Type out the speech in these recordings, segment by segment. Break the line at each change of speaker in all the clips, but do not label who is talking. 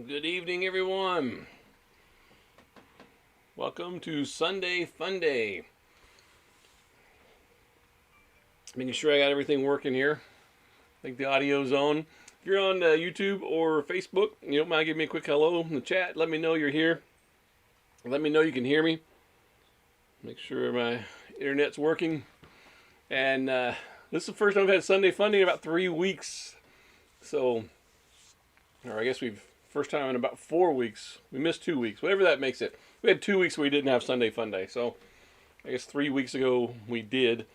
Good evening, everyone. Welcome to Sunday Funday. Making sure I got everything working here. I think the audio's on. If you're on YouTube or Facebook, you don't mind giving me a quick hello in the chat. Let me know you're here. Let me know you can hear me. Make sure my internet's working. And this is the first time I've had Sunday Funday in about 3 weeks. So, or I guess first time in about 4 weeks. We missed 2 weeks, whatever that makes it. We had 2 weeks where we didn't have Sunday Funday. So, I guess 3 weeks ago we did.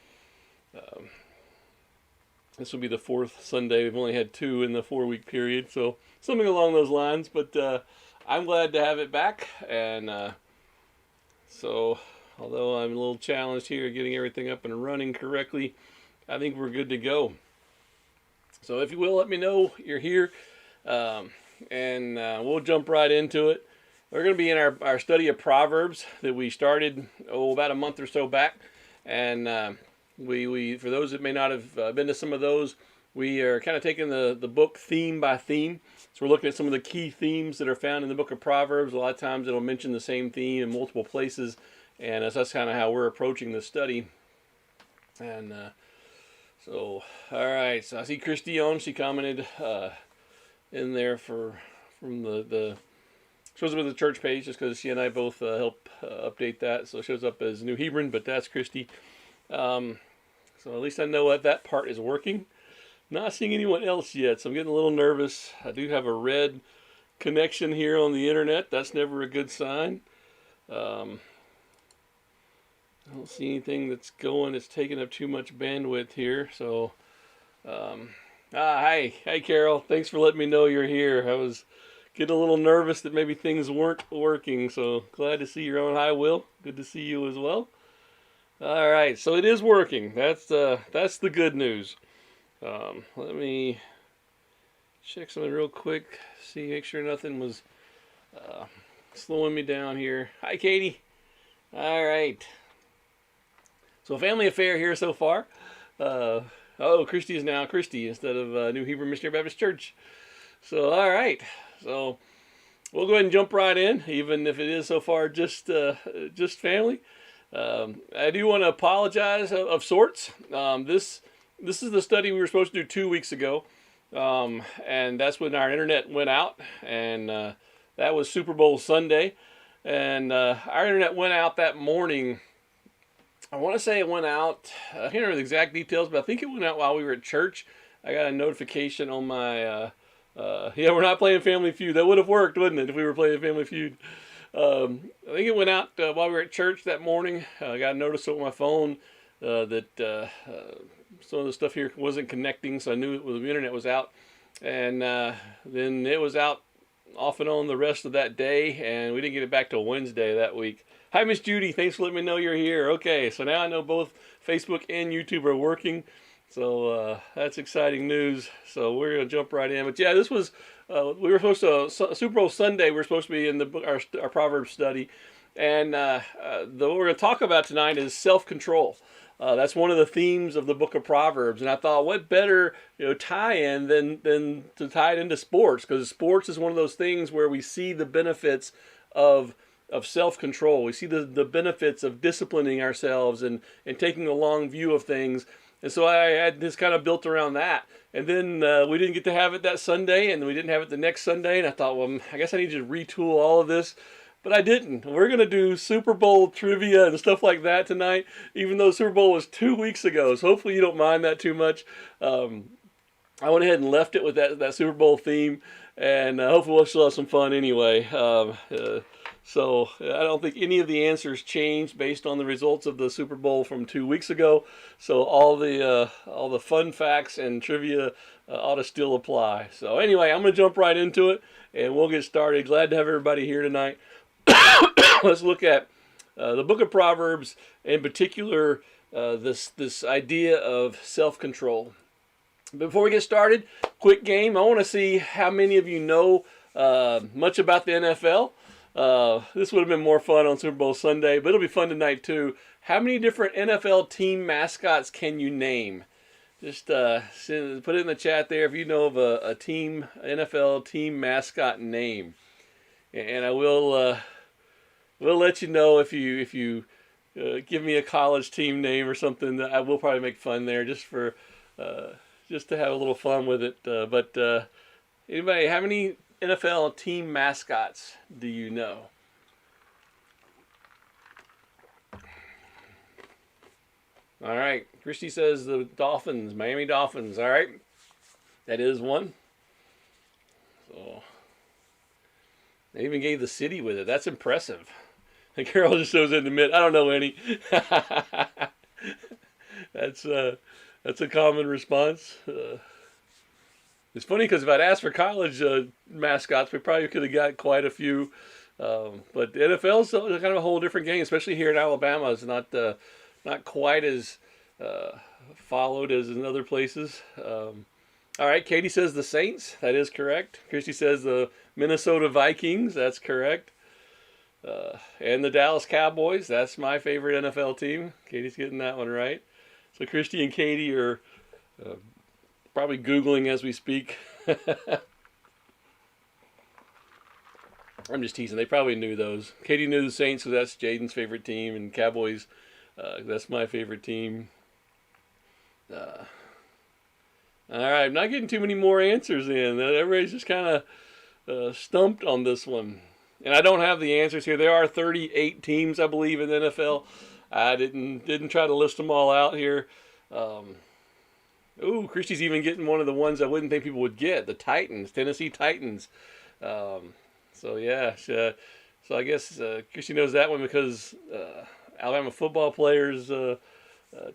This will be the fourth Sunday. We've only had 2 in the 4-week period, so something along those lines. But I'm glad to have it back, and so although I'm a little challenged here getting everything up and running correctly, I think we're good to go. So if you will, let me know you're here, and we'll jump right into it. We're going to be in our study of Proverbs that we started about a month or so back, and we for those that may not have been to some of those, we are kind of taking the book theme by theme. So we're looking at some of the key themes that are found in the book of Proverbs. A lot of times it'll mention the same theme in multiple places, and that's kind of how we're approaching the study. And so, all right. So I see Christy on. She commented in there from the shows up with the church page just because she and I both help update that. So it shows up as New Hebron, but that's Christy. So at least I know that part is working. Not seeing anyone else yet, so I'm getting a little nervous. I do have a red connection here on the internet. That's never a good sign. I don't see anything that's going. It's taking up too much bandwidth here. So, hi Carol. Thanks for letting me know you're here. I was getting a little nervous that maybe things weren't working. So glad to see you're on. Hi Will. Good to see you as well. All right, so it is working. That's the good news. Let me check something real quick. Make sure nothing was slowing me down here. Hi, Katie. All right. So family affair here so far. Christy is now Christy instead of New Hebron Missionary Baptist Church. So all right. So we'll go ahead and jump right in, even if it is so far just family. I do want to apologize of sorts. This is the study we were supposed to do 2 weeks ago, and that's when our internet went out, and that was Super Bowl Sunday, and our internet went out that morning. I want to say it went out, I can't remember the exact details, but I think it went out while we were at church. I got a notification on my, we're not playing Family Feud. That would have worked, wouldn't it, if we were playing Family Feud? I think it went out while we were at church that morning. I got a notice on my phone that some of the stuff here wasn't connecting, so I knew the internet was out. And then it was out off and on the rest of that day, and we didn't get it back till Wednesday that week. Hi, Miss Judy. Thanks for letting me know you're here. Okay, so now I know both Facebook and YouTube are working. So that's exciting news. So we're going to jump right in. But yeah, this was, we were supposed to, Super Bowl Sunday, we were supposed to be in the book, our Proverbs study. And what we're going to talk about tonight is self-control. That's one of the themes of the book of Proverbs. And I thought, what better tie-in than to tie it into sports? Because sports is one of those things where we see the benefits of self-control. We see the benefits of disciplining ourselves and taking a long view of things. And so I had this kind of built around that. And then we didn't get to have it that Sunday, and we didn't have it the next Sunday. And I thought, well, I guess I need to retool all of this. But I didn't. We're going to do Super Bowl trivia and stuff like that tonight, even though Super Bowl was 2 weeks ago. So hopefully you don't mind that too much. I went ahead and left it with that Super Bowl theme. And hopefully we'll still have some fun anyway. So I don't think any of the answers changed based on the results of the Super Bowl from 2 weeks ago. So all the fun facts and trivia ought to still apply. So anyway, I'm going to jump right into it, and we'll get started. Glad to have everybody here tonight. Let's look at the book of Proverbs, in particular, this idea of self-control. Before we get started, quick game. I want to see how many of you know much about the NFL. This would have been more fun on Super Bowl Sunday, but it'll be fun tonight too. How many different NFL team mascots can you name? Just put it in the chat there if you know of a team NFL team mascot name. and I will let you know if you give me a college team name or something. I will probably make fun there just for just to have a little fun with it. But anybody, how many NFL team mascots do you know? All right, Christy says the Dolphins, Miami Dolphins. All right, that is one. So they even gave the city with it. That's impressive. And Carol just shows in the mid. I don't know any. That's a common response. It's funny because if I'd asked for college mascots, we probably could have got quite a few. But the NFL is kind of a whole different game, especially here in Alabama. It's not quite as followed as in other places. All right, Katie says the Saints. That is correct. Christy says the Minnesota Vikings. That's correct. And the Dallas Cowboys. That's my favorite NFL team. Katie's getting that one right. So Christy and Katie are probably Googling as we speak. I'm just teasing. They probably knew those. Katie knew the Saints because that's Jaden's favorite team, and Cowboys, that's my favorite team. All right, I'm not getting too many more answers in. Everybody's just kind of stumped on this one. And I don't have the answers here. There are 38 teams, I believe, in the NFL. I didn't try to list them all out here. Christy's even getting one of the ones I wouldn't think people would get, the Titans, Tennessee Titans. So I guess Christy knows that one because Alabama football players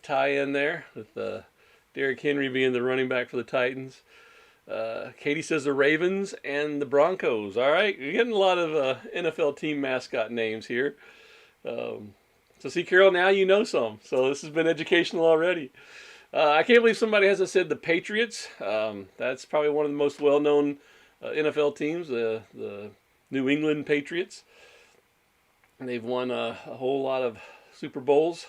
tie in there with Derrick Henry being the running back for the Titans. Katie says the Ravens and the Broncos. All right, you're getting a lot of NFL team mascot names here. So see, Carol, now you know some. So this has been educational already. I can't believe somebody hasn't said the Patriots. That's probably one of the most well-known NFL teams, the New England Patriots. They've won a whole lot of Super Bowls.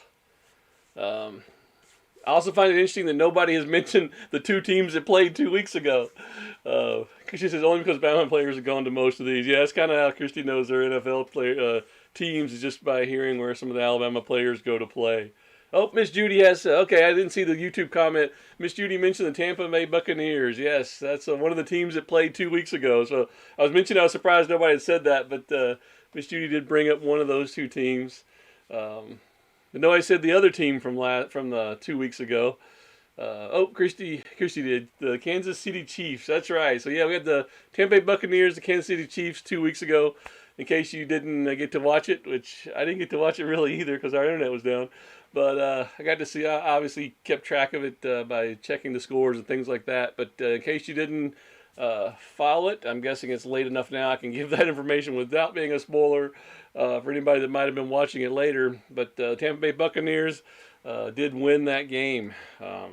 I also find it interesting that nobody has mentioned the two teams that played 2 weeks ago. Christy says only because Bama players have gone to most of these. Yeah, that's kind of how Christy knows their NFL teams, is just by hearing where some of the Alabama players go to play. Oh, Miss Judy has, okay, I didn't see the YouTube comment. Miss Judy mentioned the Tampa Bay Buccaneers. Yes, that's one of the teams that played 2 weeks ago. So I was mentioning I was surprised nobody had said that, but Miss Judy did bring up one of those two teams. But no, I said the other team from 2 weeks ago. Christy did. The Kansas City Chiefs. That's right. So, yeah, we had the Tampa Bay Buccaneers, the Kansas City Chiefs 2 weeks ago. In case you didn't get to watch it, which I didn't get to watch it really either because our internet was down. But I got to see, I obviously kept track of it by checking the scores and things like that. But in case you didn't follow it, I'm guessing it's late enough now I can give that information without being a spoiler for anybody that might have been watching it later. But Tampa Bay Buccaneers did win that game. All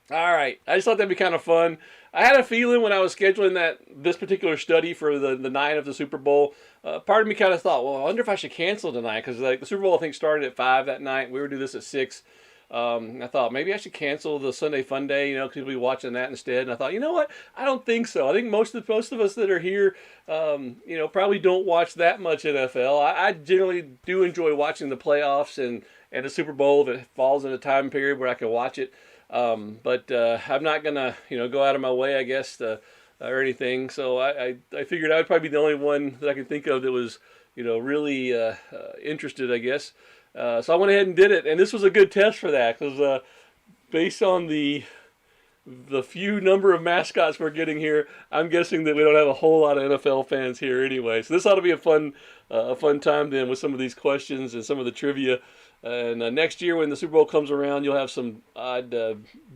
right. I just thought that'd be kind of fun. I had a feeling when I was scheduling this particular study for the night of the Super Bowl, part of me kind of thought, well, I wonder if I should cancel tonight because the Super Bowl, I think, started at 5 that night. We were doing this at 6. I thought maybe I should cancel the Sunday Funday, because we'll be watching that instead. And I thought, you know what? I don't think so. I think most of us that are here, probably don't watch that much NFL. I generally do enjoy watching the playoffs and the Super Bowl if it falls in a time period where I can watch it. But I'm not gonna, go out of my way, I guess, or anything. So I figured I would probably be the only one that I could think of that was, really interested, I guess. So I went ahead and did it, and this was a good test for that because based on the few number of mascots we're getting here, I'm guessing that we don't have a whole lot of NFL fans here anyway. So this ought to be a fun time then with some of these questions and some of the trivia. And next year when the Super Bowl comes around, you'll have some odd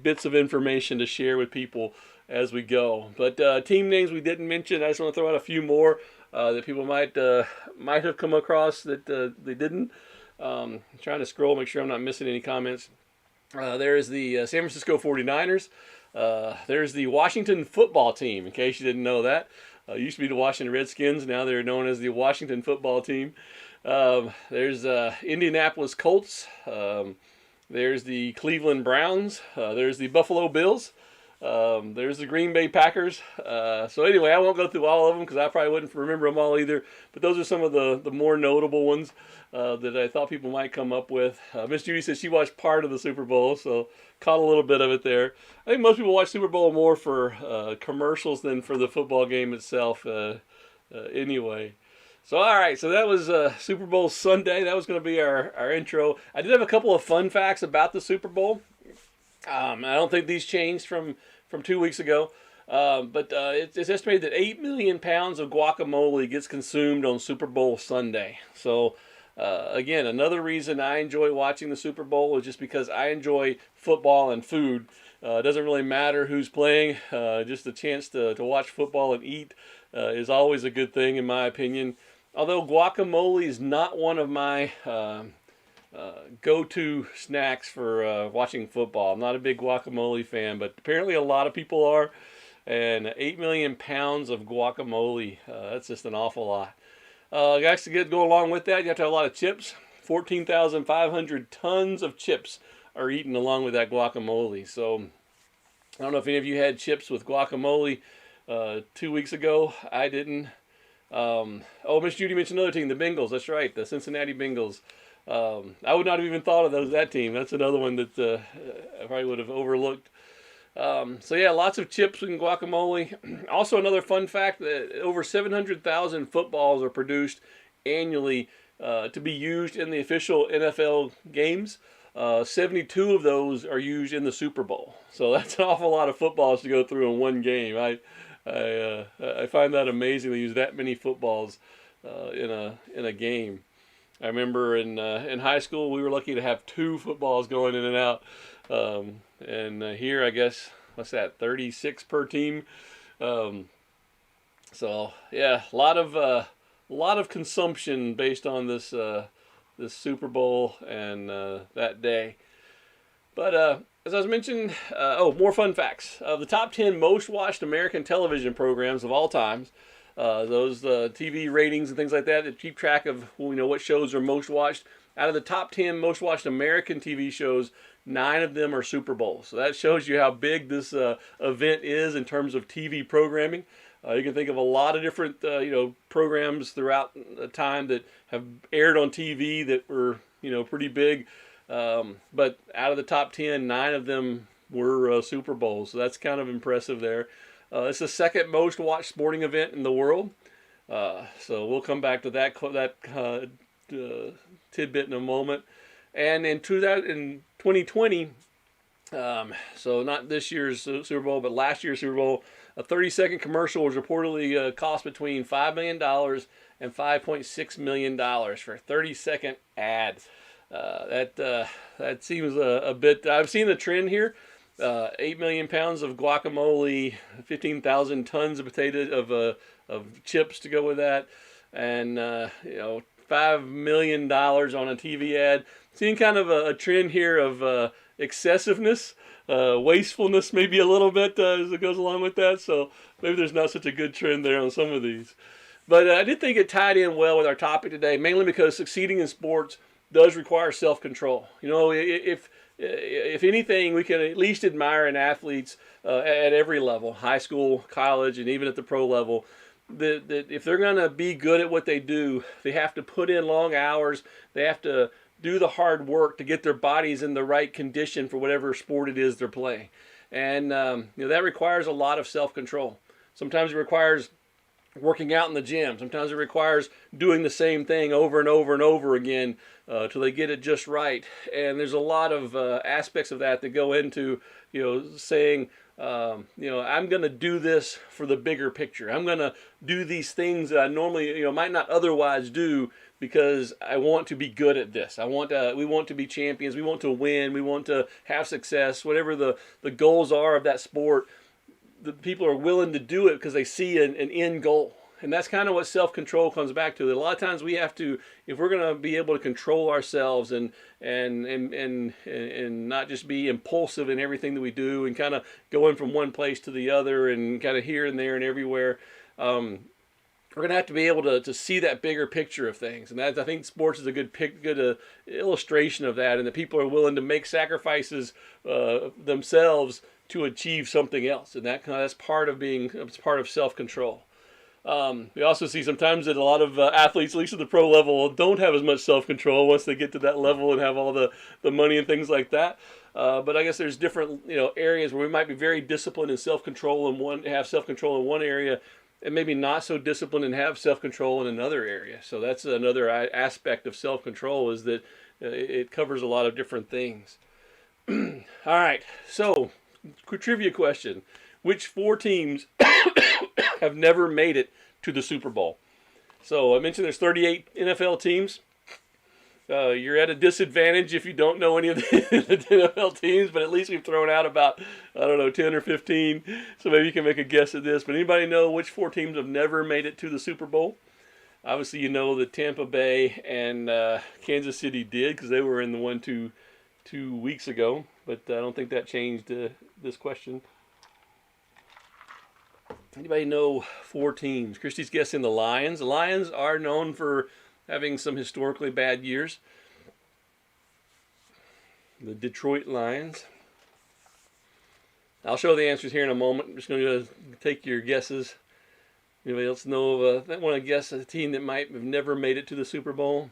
bits of information to share with people as we go. But team names we didn't mention. I just want to throw out a few more that people might have come across that they didn't. I'm trying to scroll, make sure I'm not missing any comments. There's the San Francisco 49ers. There's the Washington football team, in case you didn't know that. Used to be the Washington Redskins. Now they're known as the Washington football team. There's Indianapolis Colts. There's the Cleveland Browns. There's the Buffalo Bills. There's the Green Bay Packers. So anyway, I won't go through all of them because I probably wouldn't remember them all either. But those are some of the more notable ones that I thought people might come up with. Miss Judy says she watched part of the Super Bowl, so caught a little bit of it there. I think most people watch Super Bowl more for commercials than for the football game itself. Anyway. So all right, so that was Super Bowl Sunday. That was going to be our intro. I did have a couple of fun facts about the Super Bowl. I don't think these changed from 2 weeks ago, but it's estimated that 8 million pounds of guacamole gets consumed on Super Bowl Sunday. So again, another reason I enjoy watching the Super Bowl is just because I enjoy football and food. It doesn't really matter who's playing. Just the chance to watch football and eat is always a good thing in my opinion. Although guacamole is not one of my go-to snacks for watching football. I'm not a big guacamole fan, but apparently a lot of people are. And 8 million pounds of guacamole, that's just an awful lot. Guys, to go along with that, you have to have a lot of chips. 14,500 tons of chips are eaten along with that guacamole. So I don't know if any of you had chips with guacamole 2 weeks ago. I didn't. Oh, Miss Judy mentioned another team, the Bengals. That's right, the Cincinnati Bengals. I would not have even thought of that team. That's another one that I probably would have overlooked. So yeah, lots of chips and guacamole. Also, another fun fact that over 700,000 footballs are produced annually to be used in the official NFL games. 72 of those are used in the Super Bowl. So that's an awful lot of footballs to go through in one game. I find that amazing. They use that many footballs in a game. I remember in high school we were lucky to have 2 footballs going in and out, and here I guess what's that, 36 per team. So yeah, a lot of consumption based on this Super Bowl and that day. But as I was mentioning, more fun facts. The top 10 most watched American television programs of all times. Those TV ratings and things like that keep track of what shows are most watched. Out of the top 10 most watched American TV shows, 9 of them are Super Bowls. So that shows you how big this event is in terms of TV programming. You can think of a lot of different programs throughout the time that have aired on TV that were pretty big. But out of the top 10, 9 of them were Super Bowls. So that's kind of impressive there. It's the second most watched sporting event in the world. So we'll come back to that tidbit in a moment. And in 2020, so not this year's Super Bowl, but last year's Super Bowl, a 30-second commercial was reportedly cost between $5 million and $5.6 million for a 30-second ad. That seems a bit. I've seen the trend here. 8 million pounds of guacamole, 15,000 tons of of chips to go with that, and $5 million on a TV ad. Seeing kind of a trend here of excessiveness, wastefulness, maybe a little bit as it goes along with that. So maybe there's not such a good trend there on some of these. But I did think it tied in well with our topic today, mainly because succeeding in sports does require self-control. If anything, we can at least admire in athletes at every level, high school, college, and even at the pro level, that if they're going to be good at what they do, they have to put in long hours. They have to do the hard work to get their bodies in the right condition for whatever sport it is they're playing. And that requires a lot of self-control. Sometimes it requires working out in the gym. Sometimes it requires doing the same thing over and over and over again till they get it just right. And there's a lot of aspects of that go into saying I'm going to do this for the bigger picture. I'm going to do these things that I normally might not otherwise do because I want to be good at this. We want to be champions. We want to win. We want to have success. Whatever the goals are of that sport, the people are willing to do it because they see an end goal. And that's kind of what self-control comes back to. That a lot of times we have to, if we're going to be able to control ourselves and not just be impulsive in everything that we do and kind of going from one place to the other and kind of here and there and everywhere, we're going to have to be able to see that bigger picture of things. And that, I think sports is a good illustration of that, and that people are willing to make sacrifices themselves to achieve something else. And that's part of it's part of self-control. We also see sometimes that a lot of athletes, at least at the pro level, don't have as much self-control once they get to that level and have all the money and things like that. But I guess there's different areas where we might be very disciplined and self-control have self-control in one area, and maybe not so disciplined and have self-control in another area. So that's another aspect of self-control, is that it covers a lot of different things. All right, so trivia question. Which 4 teams have never made it to the Super Bowl? So I mentioned there's 38 NFL teams. You're at a disadvantage if you don't know any of the NFL teams, but at least we've thrown out about, 10 or 15. So maybe you can make a guess at this. But anybody know which 4 teams have never made it to the Super Bowl? Obviously, you know that Tampa Bay and Kansas City did, because they were in the one 2 weeks ago. But I don't think that changed this question. Anybody know 4 teams? Christy's guessing the Lions. The Lions are known for having some historically bad years. The Detroit Lions. I'll show the answers here in a moment. I'm just going to take your guesses. Anybody else know want to guess a team that might have never made it to the Super Bowl?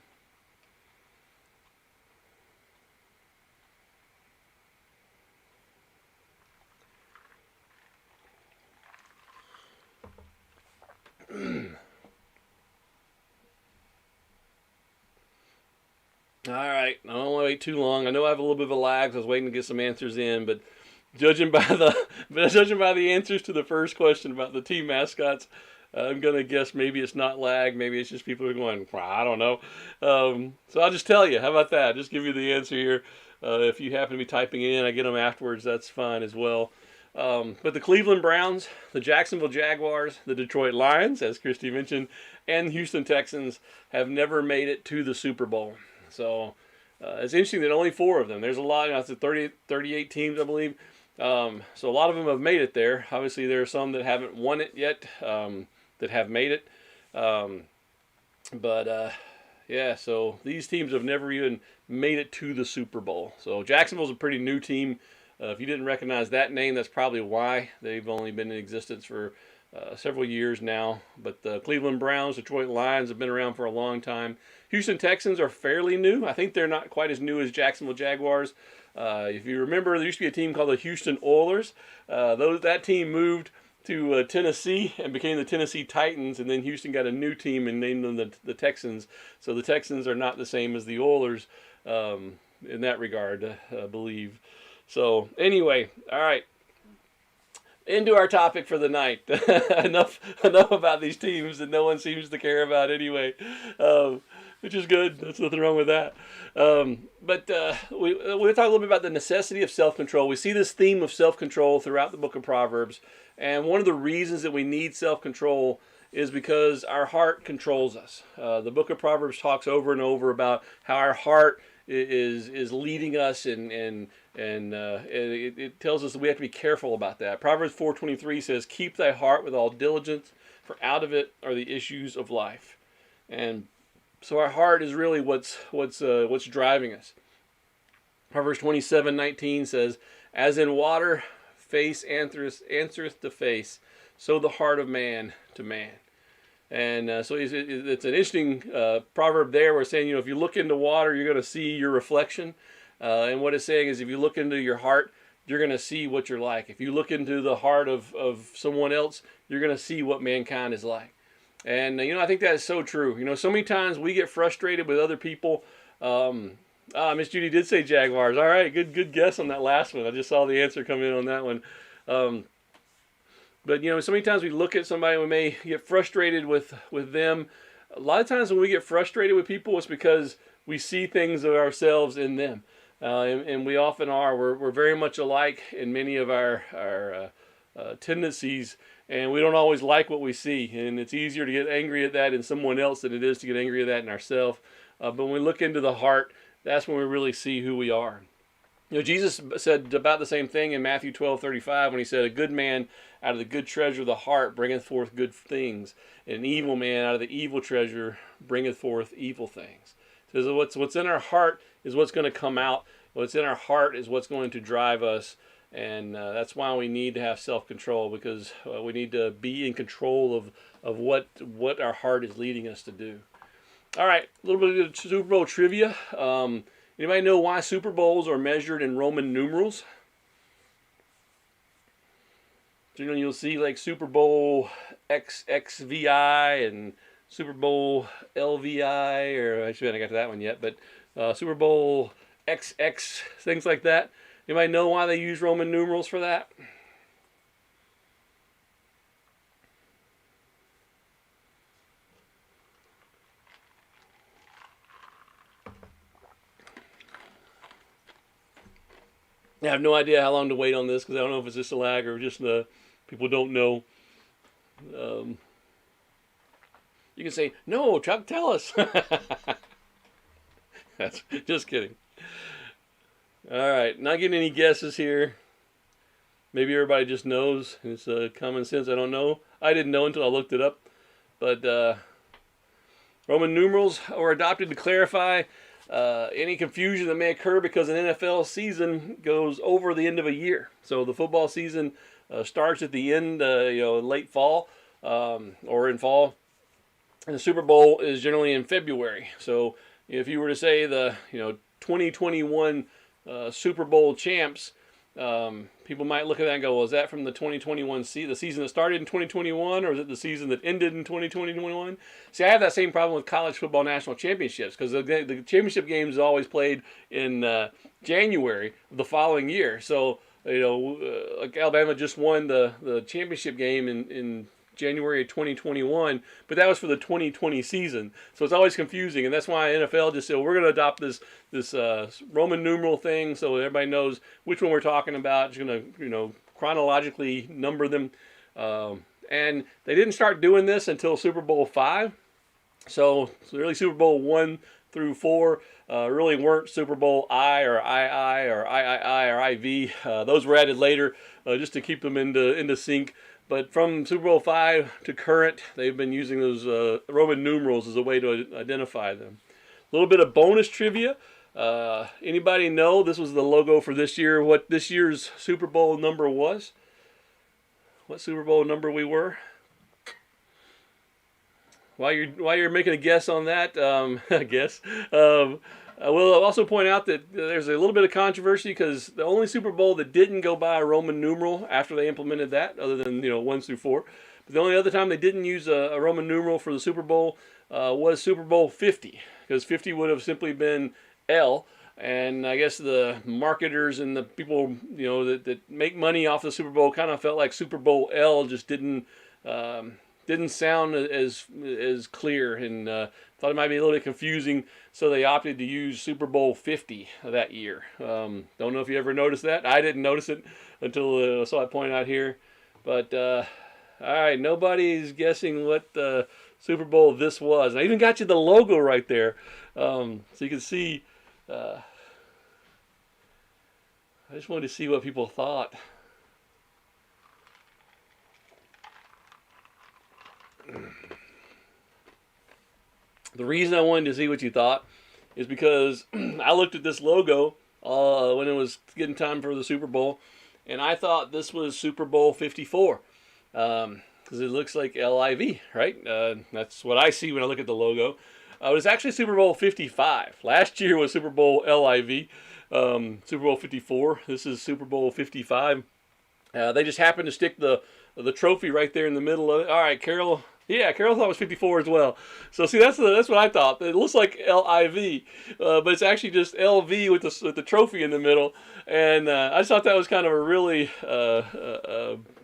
All right, I don't want to wait too long. I know I have a little bit of a lag, so I was waiting to get some answers in, but judging by the answers to the first question about the team mascots, I'm gonna guess maybe it's not lag, maybe it's just people are going, well, I don't know. So I'll just tell you. How about that? Just give you the answer here. If you happen to be typing in, I get them afterwards. That's fine as well. But the Cleveland Browns, the Jacksonville Jaguars, the Detroit Lions, as Christy mentioned, and the Houston Texans have never made it to the Super Bowl. So it's interesting that only 4 of them. There's a lot. It's 38 teams, I believe. So a lot of them have made it there. Obviously, there are some that haven't won it yet, that have made it. Yeah, so these teams have never even made it to the Super Bowl. So Jacksonville's a pretty new team. If you didn't recognize that name, that's probably why. They've only been in existence for several years now. But the Cleveland Browns, Detroit Lions have been around for a long time. Houston Texans are fairly new. I think they're not quite as new as Jacksonville Jaguars. If you remember, there used to be a team called the Houston Oilers. That team moved to Tennessee and became the Tennessee Titans, and then Houston got a new team and named them the Texans. So the Texans are not the same as the Oilers in that regard, I believe. So anyway, all right. Into our topic for the night. enough about these teams that no one seems to care about anyway, which is good. There's nothing wrong with that. But we'll talk a little bit about the necessity of self-control. We see this theme of self-control throughout the book of Proverbs, and one of the reasons that we need self-control is because our heart controls us. The book of Proverbs talks over and over about how our heart is leading us, and it tells us that we have to be careful about that. Proverbs 4:23 says, "Keep thy heart with all diligence, for out of it are the issues of life." And so our heart is really what's driving us. Proverbs 27:19 says, "As in water, face answereth to face, so the heart of man to man." And so it's an interesting proverb there. We're saying, if you look into water, you're going to see your reflection. And what it's saying is, if you look into your heart, you're going to see what you're like. If you look into the heart of someone else, you're going to see what mankind is like. And, I think that is so true. So many times we get frustrated with other people. Miss Judy did say Jaguars. All right, good guess on that last one. I just saw the answer come in on that one. But, so many times we look at somebody and we may get frustrated with them. A lot of times when we get frustrated with people, it's because we see things of ourselves in them. And we often are. We're very much alike in many of our tendencies, and we don't always like what we see. And it's easier to get angry at that in someone else than it is to get angry at that in ourselves. But when we look into the heart, that's when we really see who we are. Jesus said about the same thing in Matthew 12:35 when he said, "A good man out of the good treasure of the heart bringeth forth good things, and an evil man out of the evil treasure bringeth forth evil things." So what's in our heart is what's going to come out. What's in our heart is what's going to drive us, and that's why we need to have self-control, because we need to be in control of what our heart is leading us to do. All right, a little bit of Super Bowl trivia. Anybody know why Super Bowls are measured in Roman numerals? Generally, you'll see like Super Bowl XXVI and Super Bowl LVI, or actually I haven't got to that one yet, but Super Bowl XX, things like that. Anybody know why they use Roman numerals for that? I have no idea how long to wait on this, because I don't know if it's just a lag or just people don't know. You can say, "No, Chuck, tell us." That's just kidding. All right, not getting any guesses here. Maybe everybody just knows. It's common sense. I don't know. I didn't know until I looked it up. But Roman numerals were adopted to clarify any confusion that may occur, because an NFL season goes over the end of a year. So the football season starts at the end, in late fall or in fall, and the Super Bowl is generally in February. So if you were to say the 2021 Super Bowl champs, people might look at that and go, "Well, is that from the 2021 season, the season that started in 2021, or is it the season that ended in 2021?" See, I have that same problem with college football national championships, because the championship games is always played in January of the following year. So like Alabama just won the championship game in January of 2021, but that was for the 2020 season. So it's always confusing, and that's why NFL just said, "We're going to adopt this Roman numeral thing, so everybody knows which one we're talking about." It's going to chronologically number them, and they didn't start doing this until Super Bowl V. So really Super Bowl 1 through 4 really weren't Super Bowl I or II or III or IV. Those were added later just to keep them into sync. But from Super Bowl V to current, they've been using those Roman numerals as a way to identify them. A little bit of bonus trivia. Anybody know, this was the logo for this year, what this year's Super Bowl number was? What Super Bowl number we were? While you're making a guess on that, I guess. I will also point out that there's a little bit of controversy, because the only Super Bowl that didn't go by a Roman numeral after they implemented that, other than 1 through 4, but the only other time they didn't use a Roman numeral for the Super Bowl was Super Bowl 50, because 50 would have simply been L, and I guess the marketers and the people that make money off the Super Bowl kind of felt like Super Bowl L just didn't sound as clear, and thought it might be a little bit confusing, so they opted to use Super Bowl 50 that year. Don't know if you ever noticed that. I didn't notice it until I pointed out here. But all right, nobody's guessing what the Super Bowl this was. I even got you the logo right there, so you can see. I just wanted to see what people thought. The reason I wanted to see what you thought is because I looked at this logo when it was getting time for the Super Bowl, and I thought this was Super Bowl 54, because it looks like LIV, right? That's what I see when I look at the logo. It was actually Super Bowl 55. Last year was Super Bowl LIV, Super Bowl 54. This is Super Bowl 55. They just happened to stick the trophy right there in the middle of it. All right, Carol. Yeah, Carol thought it was 54 as well. So see, that's what I thought. It looks like LIV, but it's actually just LV with the trophy in the middle. And I just thought that was kind of a really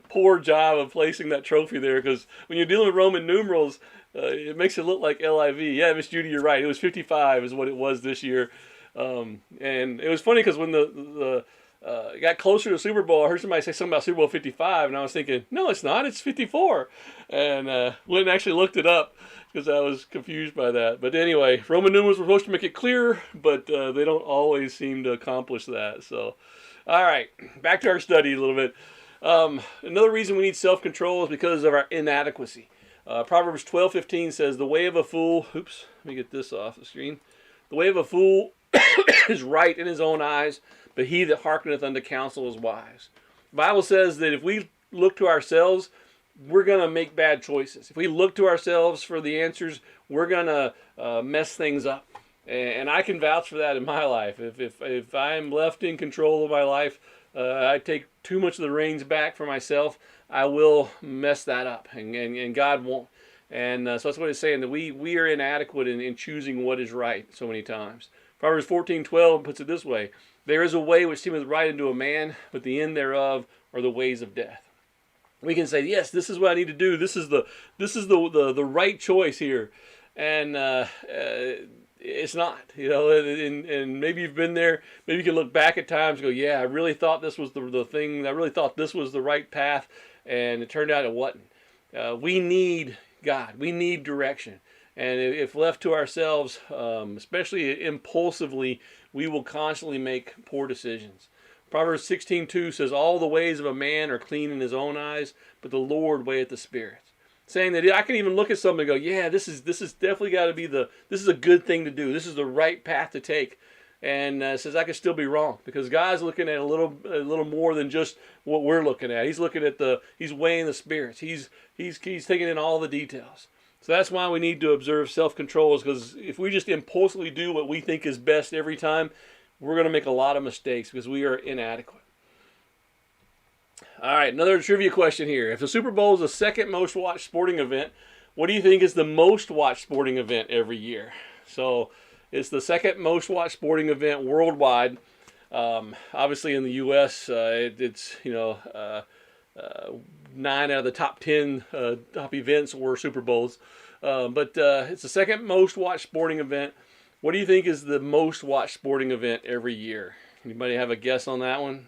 poor job of placing that trophy there, because when you're dealing with Roman numerals, it makes it look like LIV. Yeah, Miss Judy, you're right. It was 55 is what it was this year. And it was funny because when the got closer to the Super Bowl, I heard somebody say something about Super Bowl 55, and I was thinking, no, it's not. It's 54. And went and actually looked it up because I was confused by that. But anyway, Roman numerals were supposed to make it clear, but they don't always seem to accomplish that. So, all right, back to our study a little bit. Another reason we need self-control is because of our inadequacy. Proverbs 12:15 says, "The way of a fool." Oops, let me get this off the screen. "The way of a fool is right in his own eyes, but he that hearkeneth unto counsel is wise." The Bible says that if we look to ourselves, we're going to make bad choices. If we look to ourselves for the answers, we're going to mess things up. And I can vouch for that in my life. If I'm left in control of my life, I take too much of the reins back for myself, I will mess that up, and God won't. And so that's what it's saying, that we are inadequate in choosing what is right so many times. Proverbs 14:12 puts it this way: "There is a way which seemeth right unto a man, but the end thereof are the ways of death." We can say, yes, this is what I need to do. This is the right choice here, and it's not, and maybe you've been there. Maybe you can look back at times and go, yeah, I really thought this was the thing. I really thought this was the right path, and it turned out it wasn't. We need God. We need direction. And if left to ourselves, especially impulsively, we will constantly make poor decisions. Proverbs 16:2 says, "All the ways of a man are clean in his own eyes, but the Lord weigheth the spirits." Saying that I can even look at something and go, yeah, this is definitely got to be this is a good thing to do. This is the right path to take. And says I could still be wrong, because God's looking at a little more than just what we're looking at. He's looking at he's weighing the spirits. He's taking in all the details. So that's why we need to observe self-control, because if we just impulsively do what we think is best every time, we're going to make a lot of mistakes because we are inadequate. All right, another trivia question here. If the Super Bowl is the second most watched sporting event, what do you think is the most watched sporting event every year? So it's the second most watched sporting event worldwide. Obviously in the U.S., it's 9 out of the top 10 top events were Super Bowls. But it's the second most watched sporting event. What do you think is the most watched sporting event every year? Anybody have a guess on that one?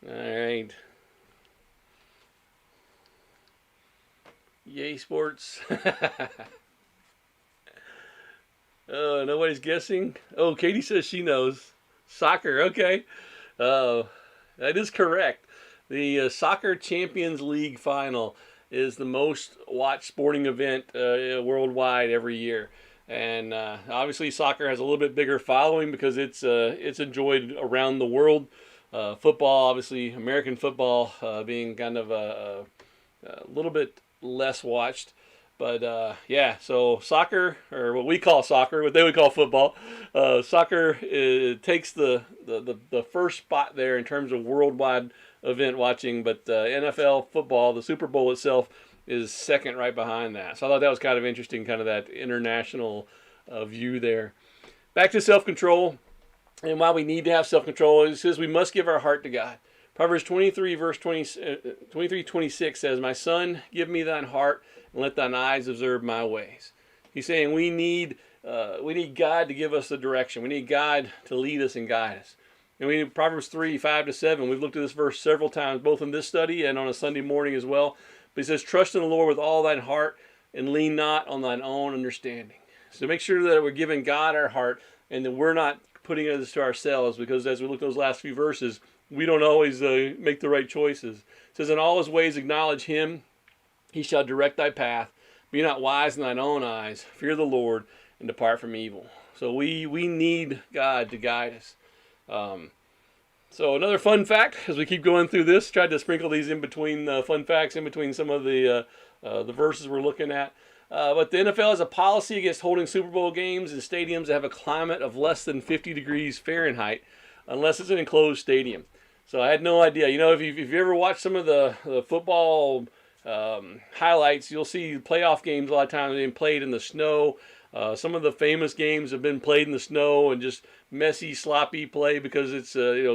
All right. Yay, sports. Oh, nobody's guessing? Oh, Katie says she knows. Soccer, okay. That is correct. The Soccer Champions League final is the most watched sporting event worldwide every year. And obviously soccer has a little bit bigger following because it's enjoyed around the world. Football, obviously, American football being kind of a little bit less watched. But yeah, so soccer, or what we call soccer, what they would call football, soccer takes the first spot there in terms of worldwide event watching. But NFL football, the Super Bowl itself, is second right behind that. So I thought that was kind of interesting, kind of that international view there. Back to self-control. And why we need to have self-control, it says we must give our heart to God. Proverbs 23, verse 23-26 says, "My son, give me thine heart, and let thine eyes observe my ways." He's saying we need God to give us the direction. We need God to lead us and guide us. And we need Proverbs 3, 5-7. We've looked at this verse several times, both in this study and on a Sunday morning as well. But he says, "Trust in the Lord with all thine heart, and lean not on thine own understanding." So make sure that we're giving God our heart, and that we're not putting this to ourselves, because as we look at those last few verses, we don't always make the right choices. It says, "In all his ways acknowledge him, he shall direct thy path. Be not wise in thine own eyes. Fear the Lord, and depart from evil." So we need God to guide us. So another fun fact, as we keep going through this, tried to sprinkle these in between fun facts, in between some of the verses we're looking at. But the NFL has a policy against holding Super Bowl games in stadiums that have a climate of less than 50 degrees Fahrenheit, unless it's an enclosed stadium. So I had no idea. If you ever watch some of the football highlights, you'll see playoff games a lot of times being played in the snow. Some of the famous games have been played in the snow and just messy, sloppy play because it's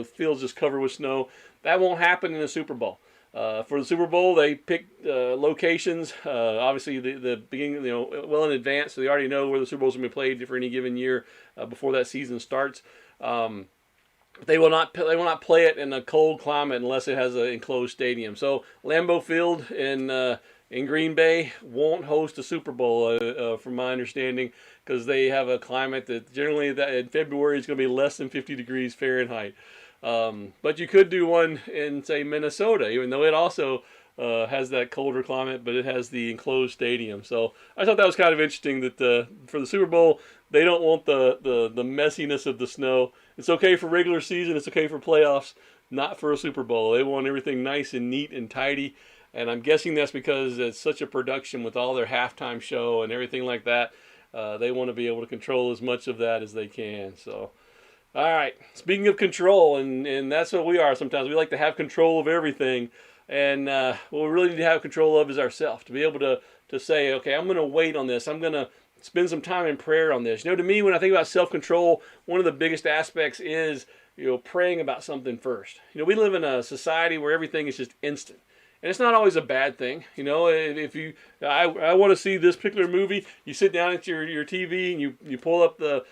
field's just covered with snow. That won't happen in the Super Bowl. For the Super Bowl, they picked locations. Obviously, the beginning, well in advance, so they already know where the Super Bowl's going to be played for any given year before that season starts. They will not play it in a cold climate unless it has an enclosed stadium. So Lambeau Field in Green Bay won't host a Super Bowl, from my understanding, because they have a climate that generally in February is going to be less than 50 degrees Fahrenheit. But you could do one in, say, Minnesota, even though it also has that colder climate, but it has the enclosed stadium. So I thought that was kind of interesting that for the Super Bowl, they don't want the messiness of the snow. It's okay for regular season. It's okay for playoffs, not for a Super Bowl. They want everything nice and neat and tidy. And I'm guessing that's because it's such a production with all their halftime show and everything like that. They want to be able to control as much of that as they can. So, all right. Speaking of control, and that's what we are sometimes. We like to have control of everything. And what we really need to have control of is ourselves. To be able to say, okay, I'm going to wait on this. I'm going to spend some time in prayer on this. To me, when I think about self-control, one of the biggest aspects is, praying about something first. We live in a society where everything is just instant. And it's not always a bad thing. If I want to see this particular movie, you sit down at your TV and you pull up the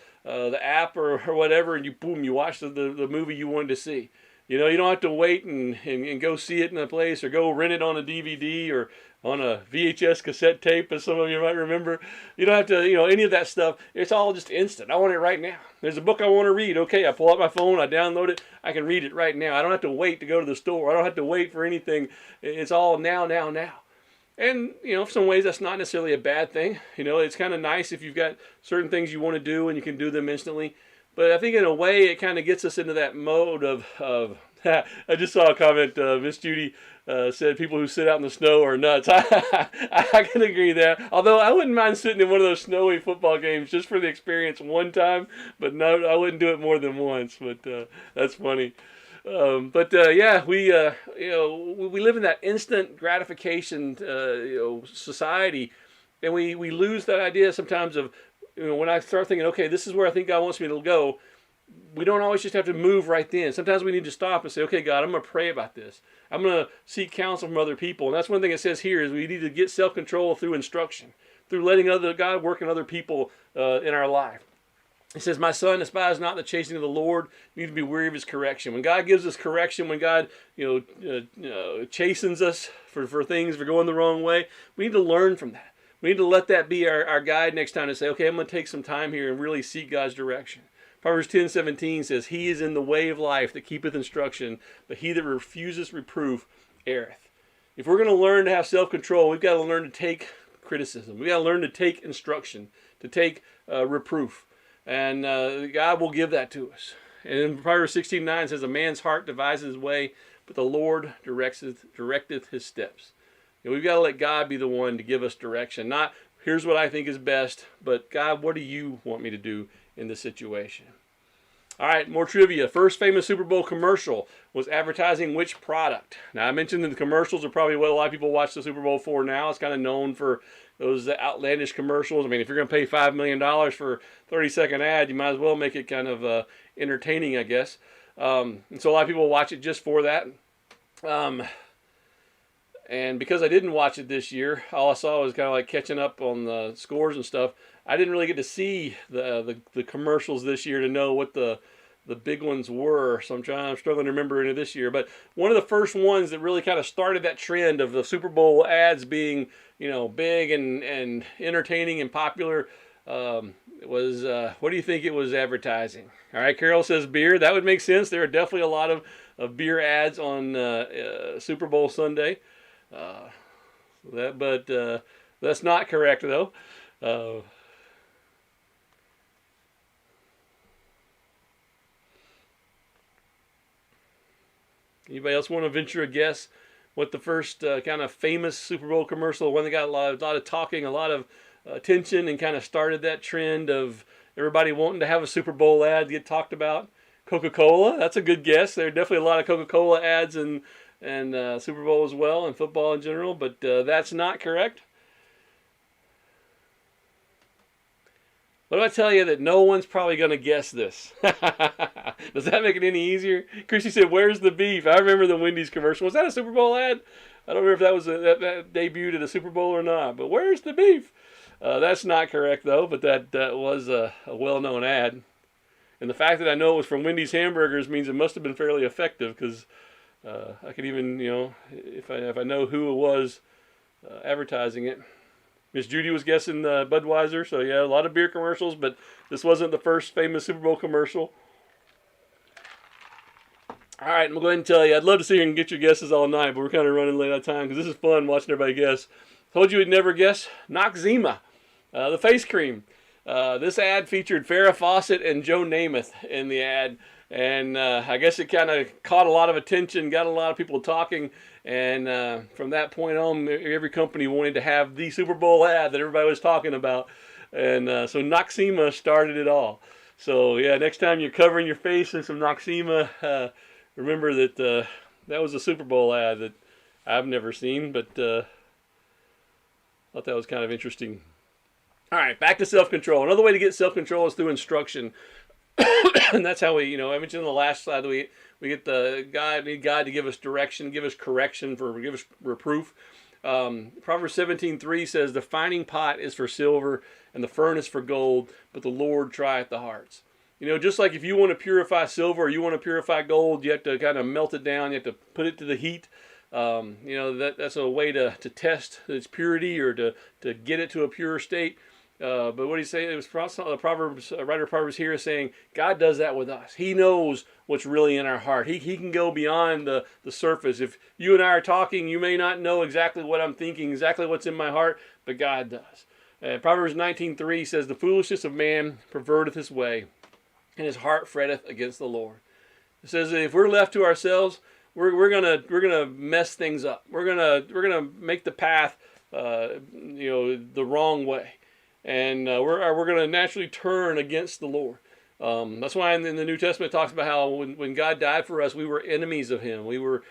app or whatever, and you watch the movie you wanted to see. You don't have to wait and go see it in a place or go rent it on a DVD or on a VHS cassette tape, as some of you might remember. You don't have to, any of that stuff. It's all just instant. I want it right now. There's a book I want to read. Okay, I pull out my phone, I download it, I can read it right now. I don't have to wait to go to the store. I don't have to wait for anything. It's all now. And, in some ways that's not necessarily a bad thing. It's kind of nice if you've got certain things you want to do and you can do them instantly. But I think in a way it kind of gets us into that mode of I just saw a comment, Miss Judy said people who sit out in the snow are nuts. I can agree there. Although I wouldn't mind sitting in one of those snowy football games just for the experience one time. But no, I wouldn't do it more than once. But that's funny. Yeah, we live in that instant gratification society, and we lose that idea sometimes of when I start thinking, okay, this is where I think God wants me to go. We don't always just have to move right then. Sometimes we need to stop and say, okay, God, I'm going to pray about this. I'm going to seek counsel from other people. And that's one thing it says here is we need to get self-control through instruction, through letting God work in other people in our life. It says, my son, despise not the chastening of the Lord. You need to be weary of his correction. When God gives us correction, when God chastens us for things, for going the wrong way, we need to learn from that. We need to let that be our guide next time to say, okay, I'm going to take some time here and really seek God's direction. Proverbs 10:17 says, he is in the way of life that keepeth instruction, but he that refuseth reproof erreth. If we're going to learn to have self-control, we've got to learn to take criticism. We've got to learn to take instruction, to take reproof. And God will give that to us. And in Proverbs 16:9 says, a man's heart devises his way, but the Lord directeth his steps. We've got to let God be the one to give us direction. Not, here's what I think is best, but God, what do you want me to do in this situation? All right, more trivia. First famous Super Bowl commercial was advertising which product? Now, I mentioned that the commercials are probably what a lot of people watch the Super Bowl for now. It's kind of known for those outlandish commercials. I mean, if you're going to pay $5 million for a 30-second ad, you might as well make it kind of entertaining, I guess. And so a lot of people watch it just for that. And because I didn't watch it this year, all I saw was kind of like catching up on the scores and stuff. I didn't really get to see the commercials this year to know what the big ones were. So I'm struggling to remember any this year. But one of the first ones that really kind of started that trend of the Super Bowl ads being, big and entertaining and popular was, what do you think it was advertising? All right, Carol says beer. That would make sense. There are definitely a lot of beer ads on Super Bowl Sunday. That's not correct though. Anybody else want to venture a guess what the first kind of famous Super Bowl commercial, one that got a lot of talking, a lot of attention, and kind of started that trend of everybody wanting to have a Super Bowl ad get talked about? Coca-Cola. That's a good guess. There are definitely a lot of Coca-Cola ads and Super Bowl as well, and football in general, but that's not correct. What do I tell you that no one's probably going to guess this? Does that make it any easier? Chrissy said, "Where's the beef?" I remember the Wendy's commercial. Was that a Super Bowl ad? I don't remember if that was that debuted at a Super Bowl or not. But where's the beef? That's not correct though. But that was a well-known ad. And the fact that I know it was from Wendy's hamburgers means it must have been fairly effective, because I could even, if I know who it was advertising it. Miss Judy was guessing Budweiser, so yeah, a lot of beer commercials, but this wasn't the first famous Super Bowl commercial. All right, I'm going to go ahead and tell you, I'd love to sit here and get your guesses all night, but we're kind of running late on time because this is fun watching everybody guess. Told you we'd never guess. Noxzema, the face cream. This ad featured Farrah Fawcett and Joe Namath in the ad. And I guess it kind of caught a lot of attention, got a lot of people talking. And from that point on, every company wanted to have the Super Bowl ad that everybody was talking about. And so Noxzema started it all. So yeah, next time you're covering your face in some Noxzema, remember that that was a Super Bowl ad that I've never seen, but thought that was kind of interesting. All right, back to self-control. Another way to get self-control is through instruction. And that's how we, I mentioned in the last slide that we get need God to give us direction, give us correction, give us reproof. Proverbs 17:3 says, "The finding pot is for silver and the furnace for gold, but the Lord trieth the hearts." Just like if you want to purify silver or you want to purify gold, you have to kind of melt it down. You have to put it to the heat. That's a way to test its purity or to get it to a pure state. But what he's saying, it was Proverbs, writer of Proverbs here is saying, God does that with us. He knows what's really in our heart. He can go beyond the surface. If you and I are talking, you may not know exactly what I'm thinking, exactly what's in my heart, but God does. Proverbs 19:3 says, "The foolishness of man perverteth his way, and his heart fretteth against the Lord." It says that if we're left to ourselves, we're gonna mess things up. We're gonna make the path the wrong way. And we're going to naturally turn against the Lord. That's why in the New Testament it talks about how when God died for us, we were enemies of Him. We were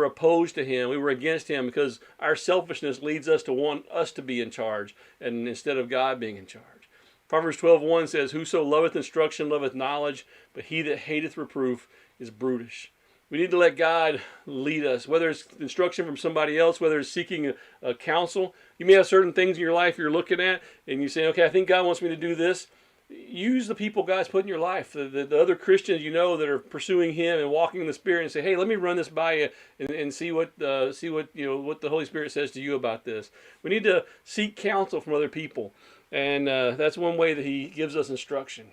opposed to Him. We were against Him because our selfishness leads us to want us to be in charge, and instead of God being in charge. Proverbs 12:1 says, "Whoso loveth instruction loveth knowledge, but he that hateth reproof is brutish." We need to let God lead us, whether it's instruction from somebody else, whether it's seeking a counsel. You may have certain things in your life you're looking at, and you say, okay, I think God wants me to do this. Use the people God's put in your life, the other Christians that are pursuing Him and walking in the Spirit, and say, hey, let me run this by you and see what what the Holy Spirit says to you about this. We need to seek counsel from other people, and that's one way that He gives us instruction.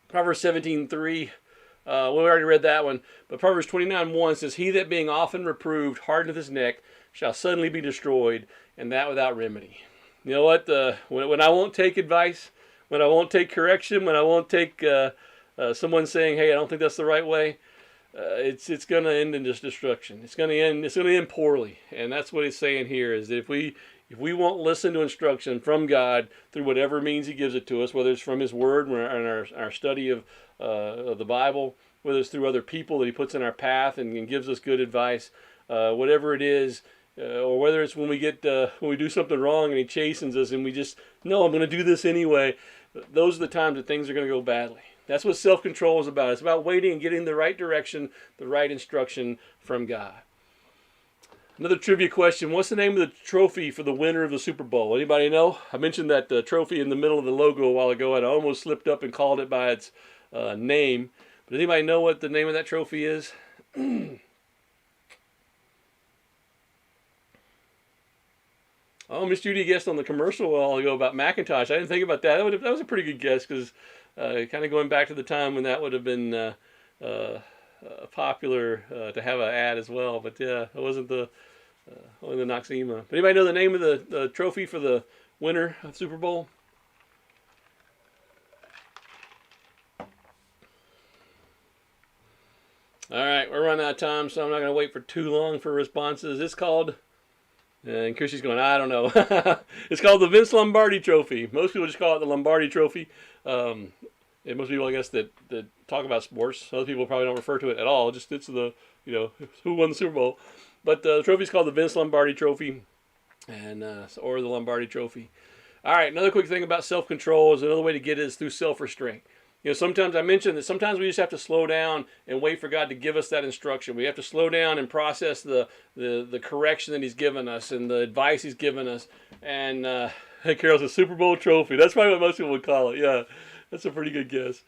Proverbs 17:3. We already read that one. But Proverbs 29:1 says, "He that being often reproved hardeneth his neck shall suddenly be destroyed, and that without remedy." You know what? When I won't take advice, when I won't take correction, when I won't take someone saying, "Hey, I don't think that's the right way," it's going to end in just destruction. It's going to end poorly, and that's what he's saying here. Is that if we won't listen to instruction from God through whatever means He gives it to us, whether it's from His Word and our study of the Bible, whether it's through other people that He puts in our path and gives us good advice, whatever it is, or whether it's when we do something wrong and He chastens us and we just, no, I'm going to do this anyway. Those are the times that things are going to go badly. That's what self-control is about. It's about waiting and getting the right direction, the right instruction from God. Another trivia question: what's the name of the trophy for the winner of the Super Bowl? Anybody know? I mentioned that trophy in the middle of the logo a while ago, and I almost slipped up and called it by its name. But does anybody know what the name of that trophy is? Oh, Miss Judy guessed on the commercial a while ago about Macintosh. I didn't think about that. That was a pretty good guess, because kind of going back to the time when that would have been popular to have an ad as well. But yeah, it wasn't only the Noxzema. But anybody know the name of the trophy for the winner of Super Bowl? All right, we're running out of time, so I'm not going to wait for too long for responses. It's called, and Chrissy's going, I don't know. It's called the Vince Lombardi Trophy. Most people just call it the Lombardi Trophy. And most people, I guess, that talk about sports, other people probably don't refer to it at all. Just it's the, who won the Super Bowl. But the trophy's called the Vince Lombardi Trophy, and or the Lombardi Trophy. All right, another quick thing about self-control is another way to get it is through self-restraint. Sometimes I mentioned that sometimes we just have to slow down and wait for God to give us that instruction. We have to slow down and process the correction that He's given us and the advice He's given us. And hey, Carol's a Super Bowl trophy. That's probably what most people would call it. Yeah, that's a pretty good guess.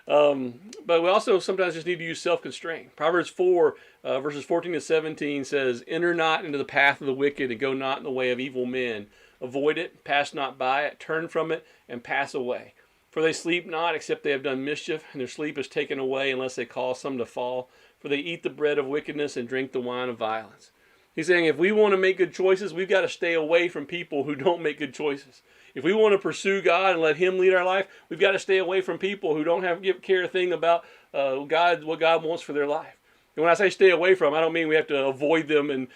But we also sometimes just need to use self-constraint. Proverbs 4, verses 14 to 17 says, "Enter not into the path of the wicked, and go not in the way of evil men. Avoid it, pass not by it, turn from it, and pass away. For they sleep not, except they have done mischief, and their sleep is taken away, unless they cause some to fall. For they eat the bread of wickedness, and drink the wine of violence." He's saying if we want to make good choices, we've got to stay away from people who don't make good choices. If we want to pursue God and let Him lead our life, we've got to stay away from people who don't care a thing about what God wants for their life. And when I say stay away from, I don't mean we have to avoid them and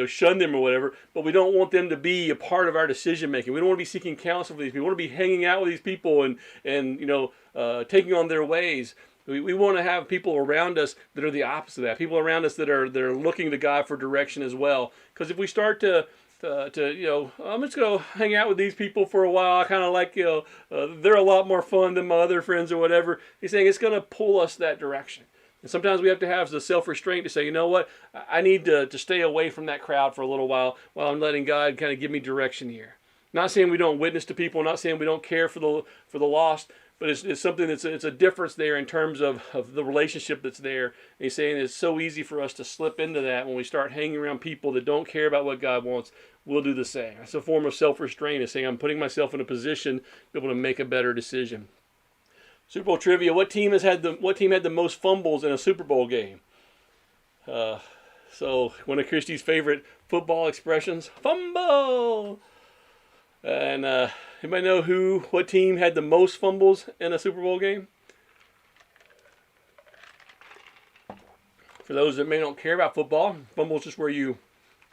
shun them or whatever, but we don't want them to be a part of our decision making. We don't want to be seeking counsel for these people. We want to be hanging out with these people and taking on their ways. We want to have people around us that are the opposite of that. People around us that are looking to God for direction as well. Because if we start to I'm just going to hang out with these people for a while. I kind of like, they're a lot more fun than my other friends or whatever. He's saying it's going to pull us that direction. And sometimes we have to have the self-restraint to say, you know what, I need to stay away from that crowd for a little while I'm letting God kind of give me direction here. Not saying we don't witness to people, not saying we don't care for the lost, but it's something it's a difference there in terms of the relationship that's there. And he's saying it's so easy for us to slip into that when we start hanging around people that don't care about what God wants. We'll do the same. It's a form of self-restraint. It's saying I'm putting myself in a position to be able to make a better decision. Super Bowl trivia: What team had the most fumbles in a Super Bowl game? So one of Christy's favorite football expressions: fumble. And anybody know what team had the most fumbles in a Super Bowl game? For those that may not care about football, fumble is just where you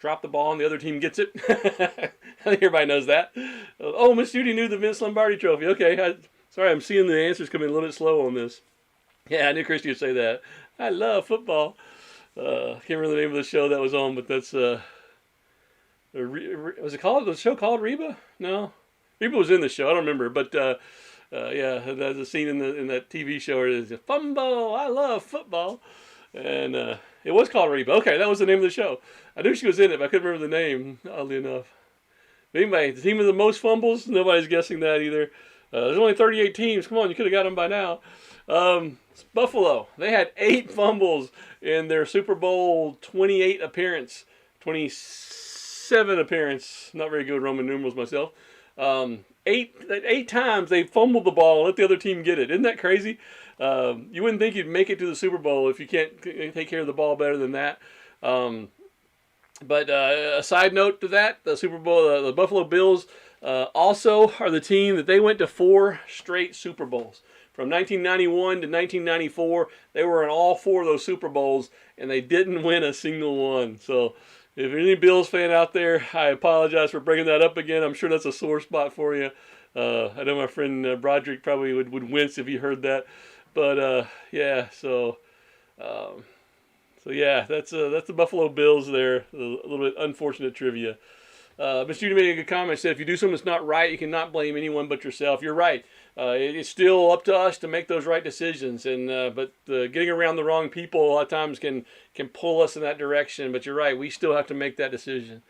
drop the ball and the other team gets it. I think everybody knows that. Oh, Miss Judy knew the Vince Lombardi trophy. Okay, sorry, I'm seeing the answers coming a little bit slow on this. Yeah, I knew Christy would say that. I love football. I can't remember the name of the show that was on, but that's was it called the show called Reba? No, Reba was in the show. I don't remember, but yeah, there's a scene in that TV show where it's fumble. I love football, and it was called Reba. Okay, that was the name of the show. I knew she was in it, but I couldn't remember the name. Oddly enough. But anyway, the team with the most fumbles. Nobody's guessing that either. There's only 38 teams. Come on, you could have got them by now. Buffalo. They had 8 fumbles in their Super Bowl 28 appearance. 27 appearance. Not very good Roman numerals myself. 8 times they fumbled the ball and let the other team get it. Isn't that crazy? You wouldn't think you'd make it to the Super Bowl if you can't take care of the ball better than that. But a side note to that, the Super Bowl, the Buffalo Bills also are the team that they went to 4 straight Super Bowls. From 1991 to 1994, they were in all 4 of those Super Bowls, and they didn't win a single one. So if there's any Bills fan out there, I apologize for bringing that up again. I'm sure that's a sore spot for you. I know my friend Broderick probably would wince if he heard that. But yeah, so yeah, that's the Buffalo Bills there. A little bit unfortunate trivia. Ms. Judy made a good comment. She said, if you do something that's not right, you cannot blame anyone but yourself. You're right. It's still up to us to make those right decisions. But getting around the wrong people a lot of times can pull us in that direction. But you're right. We still have to make that decision.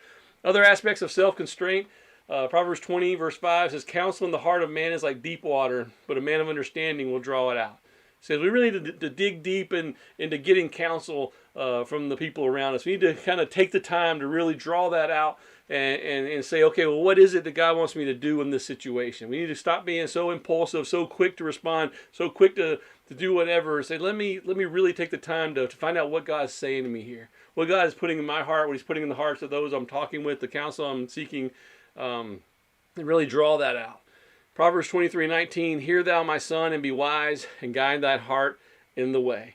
Other aspects of self-constraint. Proverbs 20, verse 5 says, counsel in the heart of man is like deep water, but a man of understanding will draw it out. It says we really need to dig deep into getting counsel from the people around us. We need to kind of take the time to really draw that out and say, okay, well, what is it that God wants me to do in this situation? We need to stop being so impulsive, so quick to respond, so quick to do whatever. Say, let me really take the time to find out what God's saying to me here. What God is putting in my heart, what He's putting in the hearts of those I'm talking with, the counsel I'm seeking, and really draw that out. Proverbs 23:19, hear thou my son and be wise and guide thy heart in the way.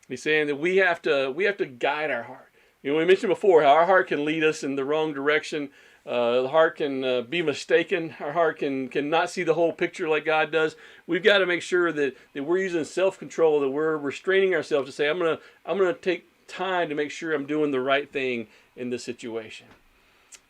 He's saying that we have to guide our heart. You know, we mentioned before how our heart can lead us in the wrong direction. The heart can be mistaken. Our heart can not see the whole picture like God does. We've got to make sure that we're using self-control, that we're restraining ourselves to say, I'm gonna take time to make sure I'm doing the right thing in this situation.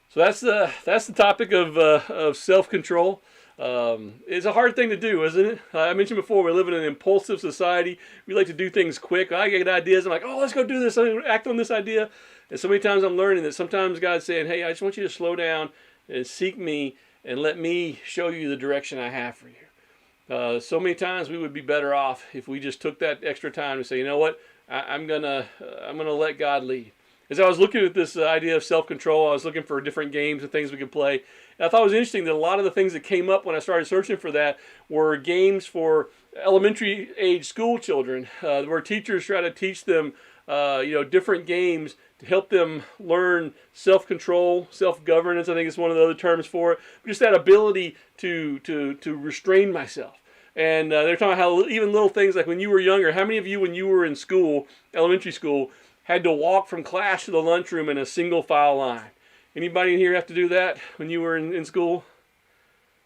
So that's the topic of self-control. It's a hard thing to do, isn't it? I mentioned before, we live in an impulsive society. We like to do things quick. I get ideas. I'm like, oh, let's go do this. I'm act on this idea. And so many times I'm learning that sometimes God's saying, hey, I just want you to slow down and seek me and let me show you the direction I have for you. So many times we would be better off if we just took that extra time to say, you know what, I'm gonna let God lead. As I was looking at this idea of self-control, I was looking for different games and things we could play. And I thought it was interesting that a lot of the things that came up when I started searching for that were games for elementary age school children, where teachers try to teach them, different games to help them learn self-control, self-governance. I think is one of the other terms for it. Just that ability to restrain myself. And they're talking about how even little things like when you were younger. How many of you, when you were in school, elementary school, had to walk from class to the lunchroom in a single file line? Anybody in here have to do that when you were in school?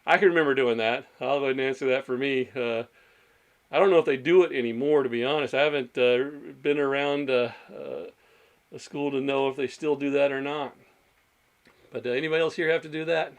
I can remember doing that. I'll go ahead and answer that for me. I don't know if they do it anymore, to be honest. I haven't been around a school to know if they still do that or not. But anybody else here have to do that?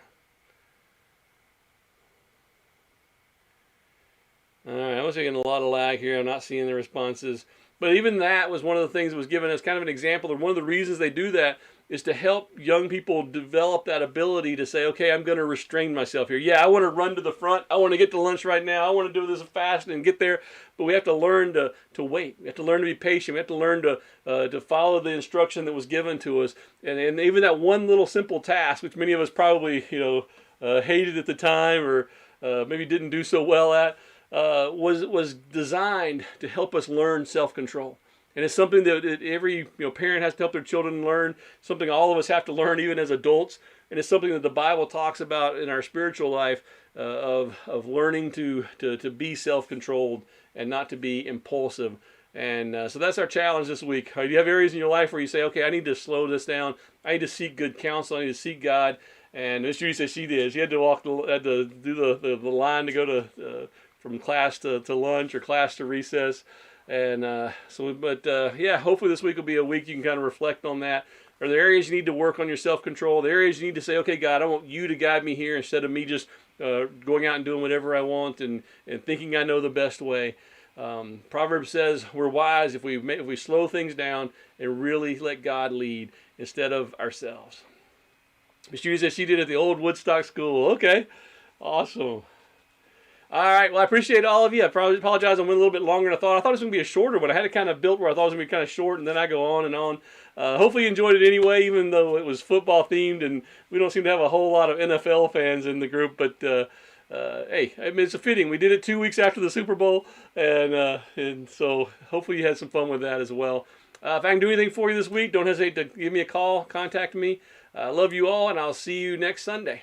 All right, I was getting a lot of lag here. I'm not seeing the responses. But even that was one of the things that was given as kind of an example. And one of the reasons they do that is to help young people develop that ability to say, okay, I'm going to restrain myself here. Yeah, I want to run to the front. I want to get to lunch right now. I want to do this fast and get there. But we have to learn to wait. We have to learn to be patient. We have to learn to follow the instruction that was given to us. And even that one little simple task, which many of us probably hated at the time or maybe didn't do so well at, was designed to help us learn self-control. And it's something that every parent has to help their children learn, something all of us have to learn even as adults. And it's something that the Bible talks about in our spiritual life of learning to be self-controlled and not to be impulsive. And so that's our challenge this week. Do you have areas in your life where you say, okay, I need to slow this down. I need to seek good counsel. I need to seek God. And Miss Judy said she did. She had to do the line to go to from class to lunch or class to recess. And hopefully this week will be a week you can kind of reflect on that. Are there areas you need to work on your self-control? The areas you need to say, okay, God, I want you to guide me here instead of me just going out and doing whatever I want and thinking I know the best way. Proverbs says we're wise if we slow things down and really let God lead instead of ourselves. Miss Judy says she did at the old Woodstock School. Okay, awesome. All right, well, I appreciate all of you. I probably apologize I went a little bit longer than I thought. I thought it was going to be a shorter one. I had it kind of built where I thought it was going to be kind of short, and then I go on and on. Hopefully you enjoyed it anyway, even though it was football themed, and we don't seem to have a whole lot of NFL fans in the group. But hey, I mean, it's fitting. We did it 2 weeks after the Super Bowl, and so hopefully you had some fun with that as well. If I can do anything for you this week, don't hesitate to give me a call, contact me. I love you all, and I'll see you next Sunday.